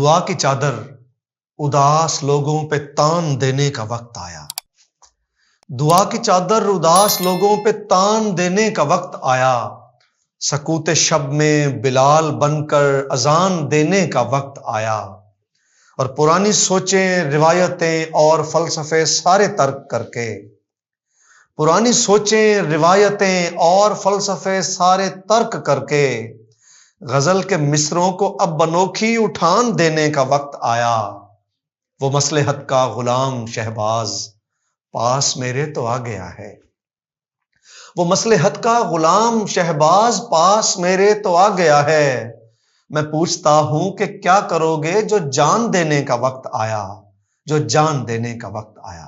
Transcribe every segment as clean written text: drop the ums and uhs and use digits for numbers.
دعا کی چادر اداس لوگوں پہ تان دینے کا وقت آیا. دعا کی چادر اداس لوگوں پہ تان دینے کا وقت آیا. سکوت شب میں بلال بن کر اذان دینے کا وقت آیا. اور پرانی سوچیں روایتیں اور فلسفے سارے ترک کر کے، پرانی سوچیں روایتیں اور فلسفے سارے ترک کر کے، غزل کے مصروں کو اب انوکھی اٹھان دینے کا وقت آیا. وہ مصلحت کا غلام شہباز پاس میرے تو آ گیا ہے. وہ مصلحت کا غلام شہباز پاس میرے تو آ گیا ہے. میں پوچھتا ہوں کہ کیا کرو گے جو جان دینے کا وقت آیا، جو جان دینے کا وقت آیا.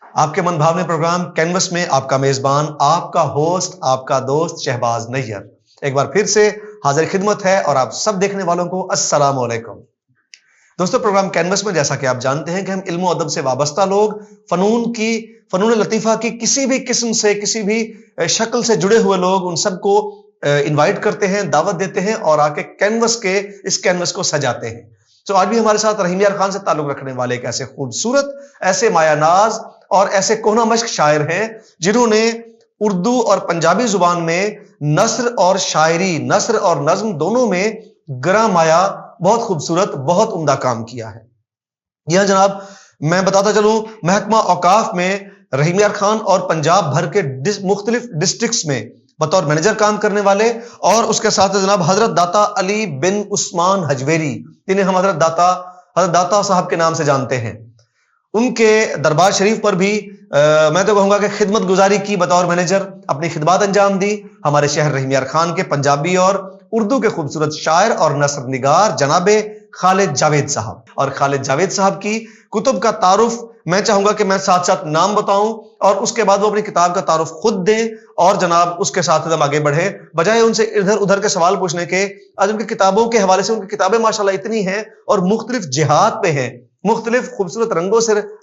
آپ کے من بھاونے پروگرام کینوس میں آپ کا میزبان، آپ کا ہوسٹ، آپ کا دوست شہباز نیّر ایک بار پھر سے حاضر خدمت ہے. اور آپ سب دیکھنے والوں کو السلام علیکم. دوستو، پروگرام کینوس میں جیسا کہ آپ جانتے ہیں کہ ہم علم و ادب سے وابستہ لوگ فنون لطیفہ کی کسی بھی قسم سے، کسی بھی شکل سے جڑے ہوئے لوگ، ان سب کو انوائٹ کرتے ہیں، دعوت دیتے ہیں اور آ کے اس کینوس کو سجاتے ہیں. تو آج بھی ہمارے ساتھ رحیم یار خان سے تعلق رکھنے والے ایک ایسے خوبصورت، ایسے مایہ ناز اور ایسے کوہنہ مشق شاعر ہیں جنہوں نے اردو اور پنجابی زبان میں نثر اور شاعری، نثر اور نظم دونوں میں گراں مایہ، بہت خوبصورت، بہت عمدہ کام کیا ہے. یہاں جناب میں بتاتا چلوں، محکمہ اوقاف میں رحیم یار خان اور پنجاب بھر کے مختلف ڈسٹرکٹس میں بطور مینیجر کام کرنے والے، اور اس کے ساتھ جناب حضرت داتا علی بن عثمان حجویری، جنہیں ہم حضرت داتا صاحب کے نام سے جانتے ہیں، ان کے دربار شریف پر بھی میں تو کہوں گا کہ خدمت گزاری کی، بطور مینیجر اپنی خدمات انجام دی. ہمارے شہر رحیم یار خان کے پنجابی اور اردو کے خوبصورت شاعر اور نثر نگار جناب خالد جاوید صاحب. اور خالد جاوید صاحب کی کتب کا تعارف میں چاہوں گا کہ میں ساتھ ساتھ نام بتاؤں اور اس کے بعد وہ اپنی کتاب کا تعارف خود دیں، اور جناب اس کے ساتھ ہم آگے بڑھیں بجائے ان سے ادھر ادھر کے سوال پوچھنے کے. آج ان کی کتابوں کے حوالے سے، ان کی کتابیں ماشاءاللہ اتنی ہیں اور مختلف جہات پہ ہیں، مختلف خوبصورت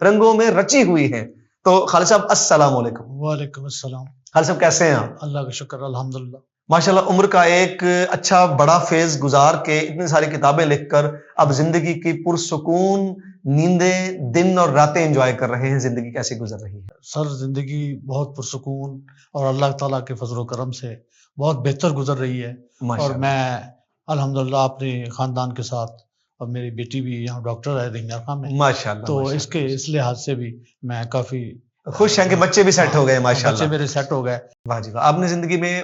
رنگوں میں رچی ہوئی ہیں. تو خالد صاحب السلام علیکم. وعلیکم السلام. خالد صاحب کیسے ہیں آپ؟ اللہ کا شکر، الحمدللہ. ماشاءاللہ عمر کا ایک اچھا بڑا فیز گزار کے اتنی ساری کتابیں لکھ کر اب زندگی کی پرسکون نیندیں دن اور راتیں انجوائے کر رہے ہیں. زندگی کیسی گزر رہی ہے؟ سر، زندگی بہت پرسکون اور اللہ تعالیٰ کے فضل و کرم سے بہت بہتر گزر رہی ہے. اور میں الحمدللہ اپنے خاندان کے ساتھ، اور میری بیٹی بھی یہاں ڈاکٹر ہے رحیم یار خان میں، ماشاءاللہ. تو اس لحاظ سے بھی میں کافی خوش ہیں کہ بچے بھی سیٹ ہو گئے. ماشاءاللہ بچے میرے سیٹ ہو گئے. واہ جی واہ. آپ نے زندگی میں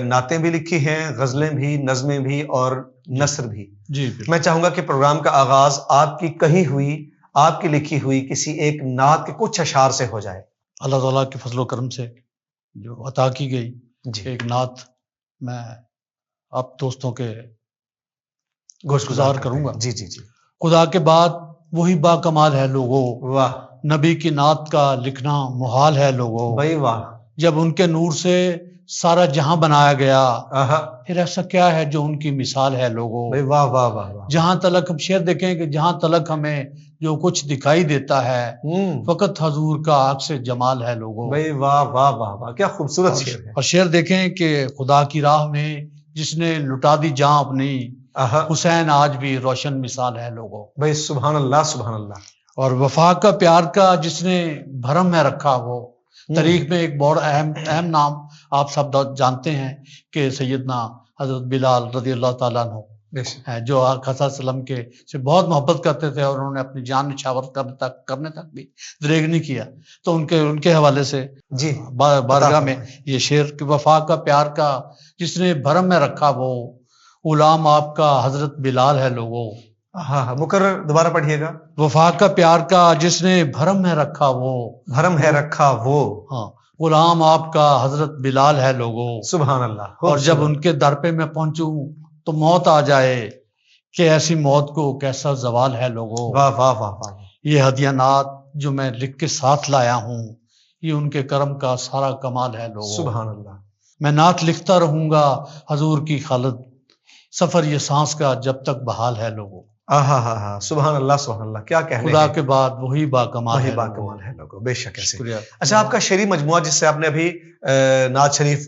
نعتیں بھی لکھی ہیں، غزلیں بھی، نظمیں بھی اور نثر بھی. جی میں چاہوں گا کہ پروگرام کا آغاز آپ کی کہی ہوئی، آپ کی لکھی ہوئی کسی ایک نعت کے کچھ اشعار سے ہو جائے. اللہ تعالیٰ کے فضل و کرم سے جو عطا کی گئی ایک نعت میں آپ دوستوں کے گوشگزار کروں گا. جی جی جی. خدا کے بعد وہی با کمال ہے لوگوں، واہ نبی کی نعت کا لکھنا محال ہے لوگوں. بھائی واہ. جب ان کے نور سے سارا جہاں بنایا گیا، آہا. پھر ایسا کیا ہے جو ان کی مثال ہے لوگوں. بھائی واہ واہ واہ واہ. جہاں تلک ہم شعر دیکھیں کہ جہاں تلک ہمیں جو کچھ دکھائی دیتا ہے، فقط حضور کا عکس جمال ہے لوگوں. بھائی واہ واہ واہ واہ، کیا خوبصورت شعر ہے. اور شعر دیکھیں کہ خدا کی راہ میں جس نے لٹا دی جاں اپنی، حسین آج بھی روشن مثال ہے لوگوں. بھائی سبحان اللہ سبحان اللہ. اور وفا کا پیار کا جس نے بھرم میں رکھا، وہ تاریخ میں ایک بہت اہم نام آپ سب جانتے ہیں کہ سیدنا حضرت بلال رضی اللہ تعالیٰ عنہ ہیں، جو آقا صلی اللہ علیہ وسلم کے سے بہت محبت کرتے تھے اور انہوں نے اپنی جان نچھاور کرنے تک بھی دریغ نہیں کیا. تو ان کے حوالے سے جی بارگاہ میں یہ شعر کہ وفا کا پیار کا جس نے بھرم میں رکھا، وہ غلام آپ کا حضرت بلال ہے لوگوں. ہاں مکرر دوبارہ پڑھیے گا. وفا کا پیار کا جس نے بھرم میں رکھا، وہ بھرم ہے رکھا وہ، ہاں غلام آپ کا حضرت بلال ہے لوگوں. سبحان اللہ. اور جب ان کے در پہ میں پہنچوں تو موت آ جائے، کہ ایسی موت کو کیسا زوال ہے لوگوں. واہ واہ واہ واہ. یہ ہدیہ نعت جو میں لکھ کے ساتھ لایا ہوں، یہ ان کے کرم کا سارا کمال ہے لوگوں. سبحان اللہ. میں نعت لکھتا رہوں گا حضور کی خالد، سفر یہ سانس کا جب تک بحال ہے لوگوں. ہاں سبحان اللہ سبحان اللہ. کیا کہنے خدا کے بعد وہی با کمال وہی ہے با لوگوں. کمال ہے لوگوں. بے شک ایسے. شکریہ. اچھا، آپ کا شعری مجموعہ جس سے آپ نے ابھی نعت شریف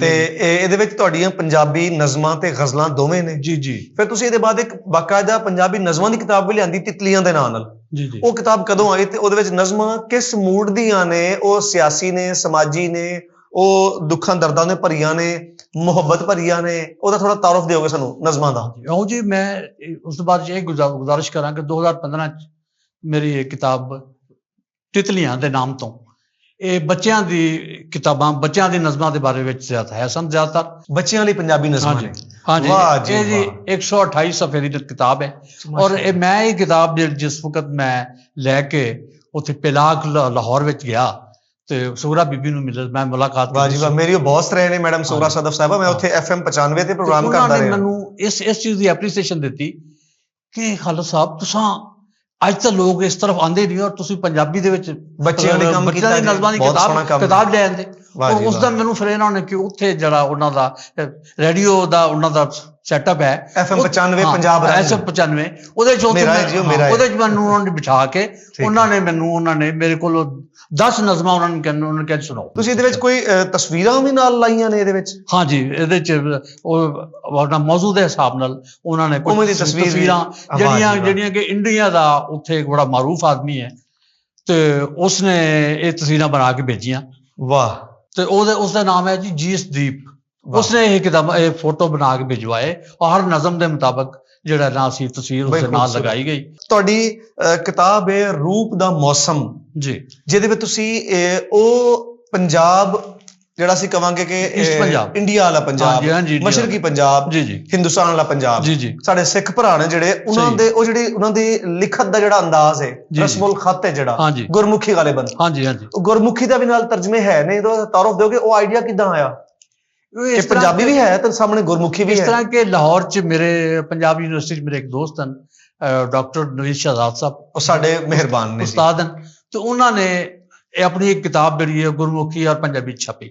ਤੇ ਇਹਦੇ ਵਿੱਚ ਤੁਹਾਡੀਆਂ ਪੰਜਾਬੀ ਨਜ਼ਮਾਂ ਤੇ ਗਜ਼ਲਾਂ ਦੋਵੇਂ ਨੇ ਜੀ ਜੀ। ਫਿਰ ਤੁਸੀਂ ਇਹਦੇ ਬਾਅਦ ਇੱਕ ਬਾਕਾਇਦਾ ਪੰਜਾਬੀ ਨਜ਼ਮਾਂ ਦੀ ਕਿਤਾਬ ਵੀ ਲਿਆਂਦੀ ਤਿਤਲੀਆਂ ਦੇ ਨਾਂ ਨਾਲ। ਜੀ ਜੀ। ਉਹ ਕਿਤਾਬ ਕਦੋਂ ਆਈ ਤੇ ਉਹਦੇ ਵਿੱਚ ਨਜ਼ਮਾਂ ਕਿਸ ਮੂਡ ਦੀਆਂ ਨੇ? ਉਹ ਸਿਆਸੀ ਨੇ, ਸਮਾਜੀ ਨੇ, ਉਹ ਦੁੱਖਾਂ ਦਰਦਾਂ ਨੇ ਭਰੀਆਂ ਨੇ, ਮੁਹੱਬਤ ਭਰੀਆਂ ਨੇ? ਉਹਦਾ ਥੋੜਾ ਤਾਰਫ ਦਿਓਗੇ ਸਾਨੂੰ ਨਜ਼ਮਾਂ ਦਾ? ਆਓ ਜੀ, ਮੈਂ ਉਸ ਤੋਂ ਬਾਅਦ ਇਹ ਗੁਜ਼ਾਰਿਸ਼ ਕਰਾਂ ਕਿ 2015 ਚ ਮੇਰੀ ਇਹ ਕਿਤਾਬ ਤਿਤਲੀਆਂ ਦੇ ਨਾਮ ਤੋਂ, ਇਹ ਬੱਚਿਆਂ ਦੀ ਕਿਤਾਬਾਂ, ਬੱਚਿਆਂ ਦੀ ਨਜ਼ਮਾਂ ਦੇ ਬਾਰੇ ਵਿੱਚ ਜ਼ਿਆਦਾ ਹੈ ਸਨ, ਜ਼ਿਆਦਾਤਰ ਬੱਚਿਆਂ ਲਈ ਪੰਜਾਬੀ ਨਜ਼ਮਾਂ ਨੇ। ਹਾਂਜੀ, ਇਹ ਜੀ 128 ਸਫ਼ੇ ਦੀ ਕਿਤਾਬ ਹੈ। ਔਰ ਮੈਂ ਇਹ ਕਿਤਾਬ ਜਿਸ ਵਕਤ ਮੈਂ ਲੈ ਕੇ ਉੱਥੇ ਪਿਲਾਕ ਲਾਹੌਰ ਵਿੱਚ ਗਿਆ ਤੇ ਸੂਰਾ ਬੀਬੀ ਨੂੰ ਮਿਲਿਆ, ਮੈਂ ਮੁਲਾਕਾਤ ਕੀਤੀ। ਵਾਹ ਜੀ ਵਾਹ, ਮੇਰੀ ਉਹ ਬੌਸ ਰਹੇ ਨੇ ਮੈਡਮ ਸੂਰਾ ਸਦਫ ਸਾਹਿਬਾ, ਮੈਂ ਉੱਥੇ FM 95 ਤੇ ਪ੍ਰੋਗਰਾਮ ਕਰਦਾ ਰਿਹਾ। ਮੈਨੂੰ ਇਸ ਚੀਜ਼ ਦੀ ਐਪਰੀਸੀਏਸ਼ਨ ਦਿੱਤੀ ਕਿ ਖਾਲਦ ਸਾਹਿਬ ਤੁਸੀਂ ਅੱਜ ਤਾਂ ਲੋਕ ਇਸ ਤਰਫ ਆਉਂਦੇ ਨਹੀਂ, ਔਰ ਤੁਸੀਂ ਪੰਜਾਬੀ ਦੇ ਵਿੱਚ ਬੱਚਿਆਂ ਦੇ ਕੰਮ ਕੀਤਾ, ਨਜ਼ਮਾਂ ਦੀ ਕਿਤਾਬ ਲੈ ਆਂਦੇ। ਉਸ ਦਾ ਮੈਨੂੰ ਫਿਰ ਇਹਨਾਂ ਨੇ ਕਿ ਉੱਥੇ ਜਿਹੜਾ ਉਹਨਾਂ ਦਾ ਰੇਡੀਓ ਦਾ ਉਹਨਾਂ ਦਾ ਸੈਟਅਪ ਹੈ FM 95 ਪੰਜਾਬ FM 95, ਉਹਦੇ ਚ ਮੈਨੂੰ ਉਹਨਾਂ ਨੇ ਬਿਠਾ ਕੇ ਉਹਨਾਂ ਨੇ ਮੇਰੇ ਕੋਲ 10 ਨਜ਼ਮਾਂ ਉਹਨਾਂ ਨੇ ਕਿਹਾ ਸੁਣਾਓ। ਤੁਸੀਂ ਇਹਦੇ ਵਿੱਚ ਕੋਈ ਤਸਵੀਰਾਂ ਵੀ ਨਾਲ ਲਾਈਆਂ ਨੇ ਇਹਦੇ ਵਿੱਚ? ਹਾਂਜੀ, ਇਹਦੇ ਚ ਉਹ ਆਪਣਾ ਮੌਜੂ ਦੇ ਹਿਸਾਬ ਨਾਲ ਉਹਨਾਂ ਨੇ ਕੁਝ ਤਸਵੀਰਾਂ ਜਿਹੜੀਆਂ ਕਿ ਇੰਡੀਆ ਦਾ ਉੱਥੇ ਇੱਕ ਬੜਾ ਮਾਰੂਫ ਆਦਮੀ ਹੈ ਤੇ ਉਸਨੇ ਇਹ ਤਸਵੀਰਾਂ ਬਣਾ ਕੇ ਭੇਜੀਆਂ। ਵਾਹ। ਤੇ ਉਸਦਾ ਨਾਮ ਹੈ ਜੀ ਜੀਸਦੀਪ। ਉਸਨੇ ਇਹ ਕਿਤਾਬ, ਇਹ ਫੋਟੋ ਬਣਾ ਕੇ ਭਿਜਵਾਏ ਔਰ ਹਰ ਨਜ਼ਮ ਦੇ ਮੁਤਾਬਕ ਜਿਹੜਾ ਨਾ ਸੀ ਤਸਵੀਰ ਉਸਦੇ ਨਾਲ ਲਗਾਈ ਗਈ। ਤੁਹਾਡੀ ਕਿਤਾਬ ਹੈ ਰੂਪ ਦਾ ਮੌਸਮ ਜੀ, ਜਿਹਦੇ ਵਿੱਚ ਤੁਸੀਂ ਉਹ ਪੰਜਾਬ ਜਿਹੜਾ ਅਸੀਂ ਕਵਾਂਗੇ ਕਿ ਇੰਡੀਆ ਵਾਲਾ ਪੰਜਾਬ, ਮਸ਼ਰਕੀ ਪੰਜਾਬ, ਹਿੰਦੁਸਤਾਨ ਵਾਲਾ ਪੰਜਾਬ, ਸਾਡੇ ਸਿੱਖ ਭਰਾ ਨੇ ਜਿਹੜੇ, ਉਹਨਾਂ ਦੇ ਉਹ ਜਿਹੜੀ ਉਹਨਾਂ ਦੀ ਲਿਖਤ ਦਾ ਜਿਹੜਾ ਅੰਦਾਜ਼ ਹੈ, ਰਸਮੁਲ ਖਤ ਹੈ ਜਿਹੜਾ ਗੁਰਮੁਖੀ ਗਾਲਿਬਨ, ਗੁਰਮੁਖੀ ਦਾ ਵੀ ਨਾਲ ਤਰਜਮੇ ਹੈ ਨੇ, ਤਾਰਫ ਦਿਓਗੇ ਉਹ ਆਈਡੀਆ ਕਿੱਦਾਂ ਆਇਆ? ਇਹ ਪੰਜਾਬੀ ਵੀ ਹੈ ਤੇ ਸਾਹਮਣੇ ਗੁਰਮੁਖੀ ਵੀ ਹੈ। ਇਸ ਤਰ੍ਹਾਂ ਕਿ ਲਾਹੌਰ ਚ ਮੇਰੇ ਪੰਜਾਬ ਯੂਨੀਵਰਸਿਟੀ ਚ ਮੇਰੇ ਇੱਕ ਦੋਸਤ ਹਨ ਡਾਕਟਰ ਨਵੀਦ ਸ਼ਹਜ਼ਾਦ ਸਾਹਿਬ, ਉਹ ਸਾਡੇ ਮਿਹਰਬਾਨ ਨੇ ਉਸਤਾਦ ਹਨ, ਤੇ ਉਹਨਾਂ ਨੇ ਆਪਣੀ ਇੱਕ ਕਿਤਾਬ ਜਿਹੜੀ ਹੈ ਗੁਰਮੁਖੀ ਔਰ ਪੰਜਾਬੀ 'ਚ ਛਪੀ।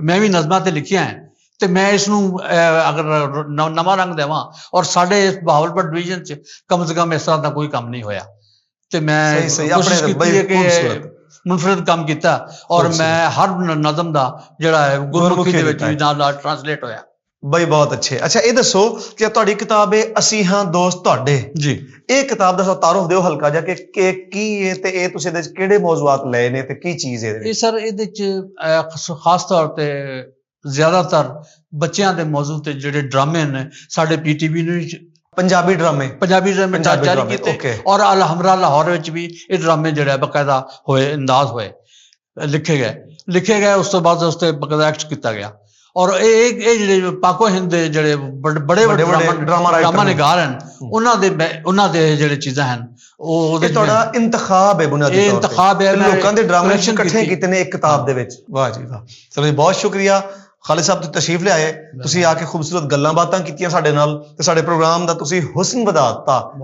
ਮੈਂ ਵੀ ਨਜ਼ਮਾਂ ਤੇ ਲਿਖੀਆਂ ਹੈ ਤੇ ਮੈਂ ਇਸ ਨੂੰ ਅਗਰ ਨਵਾਂ ਰੰਗ ਦੇਵਾਂ। ਔਰ ਸਾਡੇ ਇਸ ਬਹਾਵਲਪੁਰ ਡਿਵੀਜ਼ਨ 'ਚ ਕਮ ਸੇ ਕਮ ਇਸ ਤਰ੍ਹਾਂ ਦਾ ਕੋਈ ਕੰਮ ਨਹੀਂ ਹੋਇਆ ਤੇ ਮੈਂ ਸਹੀ ਕੋਸ਼ਿਸ਼ ਆਪਣੇ ਕੀਤੀ ਹੈ ਕਿ ਖੂਬਸੂਰਤ ਮੁਨਫਰਦ ਕੰਮ ਕੀਤਾ ਔਰ ਮੈਂ ਹਰ ਨਜ਼ਮ ਦਾ ਜਿਹੜਾ ਹੈ ਗੁਰਮੁਖੀ ਦੇ ਵਿੱਚ ਵੀ ਨਾਲ ਟ੍ਰਾਂਸਲੇਟ ਹੋਇਆ। ਬਈ ਬਹੁਤ ਅੱਛੇ। ਅੱਛਾ, ਇਹ ਦੱਸੋ ਕਿ ਤੁਹਾਡੀ ਕਿਤਾਬ ਹੈ ਅਸੀਂ ਹਾਂ ਦੋਸਤ ਤੁਹਾਡੇ ਜੀ, ਇਹ ਕਿਤਾਬ ਦਾ ਤਾਰੁਫ ਦਿਓ ਹਲਕਾ ਜਿਹਾ ਕਿ ਕੀ ਹੈ ਤੇ ਇਹ ਤੁਸੀਂ ਇਹਦੇ ਚ ਕਿਹੜੇ ਮੌਜੂਆਤ ਲਏ ਨੇ ਤੇ ਕੀ ਚੀਜ਼ ਹੈ ਇਹਦੇ ਇਹ ਵਿੱਚ? ਸਰ ਇਹਦੇ 'ਚ ਖਾਸ ਤੌਰ ਤੇ ਜ਼ਿਆਦਾਤਰ ਬੱਚਿਆਂ ਦੇ ਮੌਜੂ ਤੇ ਜਿਹੜੇ ਡਰਾਮੇ ਨੇ ਸਾਡੇ ਪੀਟੀਵੀ ਨੇ ਪੰਜਾਬੀ ਡਰਾਮੇ ਪੰਜਾਬੀ ਡਰਾਮੇ ਪੰਜਾਬੀ ਜਾਰੀ ਡਰਾਮੇ, ਕੀਤੇ okay। ਔਰ ਅਲ ਹਮਰਾ ਲਾਹੌਰ ਵਿੱਚ ਵੀ ਇਹ ਡਰਾਮੇ ਜਿਹੜੇ ਬਕਾਇਦਾ ਹੋਏ, ਅੰਦਾਜ਼ ਹੋਏ, ਲਿਖੇ ਗਏ। ਉਸ ਤੋਂ ਬਾਅਦ ਉਸ ਤੇ ਬਕਾਇਦਾ ਐਕਟ ਕੀਤਾ ਗਿਆ। ਔਰ ਇਹ ਜਿਹੜੇ ਪਾਕੋ ਹਿੰਦ ਦੇ ਜਿਹੜੇ ਬੜੇ ਡਰਾਮਾ ਨਿਗਾਰ ਹਨ ਉਹਨਾਂ ਦੇ ਜਿਹੜੇ ਚੀਜ਼ਾਂ ਹਨ ਉਹ ਉਹਦੇ ਤੁਹਾਡਾ ਇੰਤਖਾਬ ਹੈ ਬੁਨਿਆਦੀ ਤੌਰ ਤੇ। ਇਹ ਇੰਤਖਾਬ ਹੈ, ਲੋਕਾਂ ਦੇ ਡਰਾਮੇ collection ਇਕੱਠੇ ਕੀਤੇ ਨੇ ਇੱਕ ਕਿਤਾਬ ਦੇ ਵਿੱਚ। ਵਾਹ ਜੀ ਵਾਹ, ਚਲੋ ਜੀ, ਬਹੁਤ ਸ਼ੁਕਰੀਆ ਖਾਲਿਦ ਸਾਹਿਬ, ਤੁਸੀਂ ਤਸ਼ਰੀਫ ਲਿਆਏ, ਤੁਸੀਂ ਆ ਕੇ ਖੂਬਸੂਰਤ ਗੱਲਾਂ ਬਾਤਾਂ ਕੀਤੀਆਂ ਸਾਡੇ ਨਾਲ ਤੇ ਸਾਡੇ ਪ੍ਰੋਗਰਾਮ ਦਾ ਤੁਸੀਂ ਹੁਸਨ ਵਧਾ ਦਿੱਤਾ,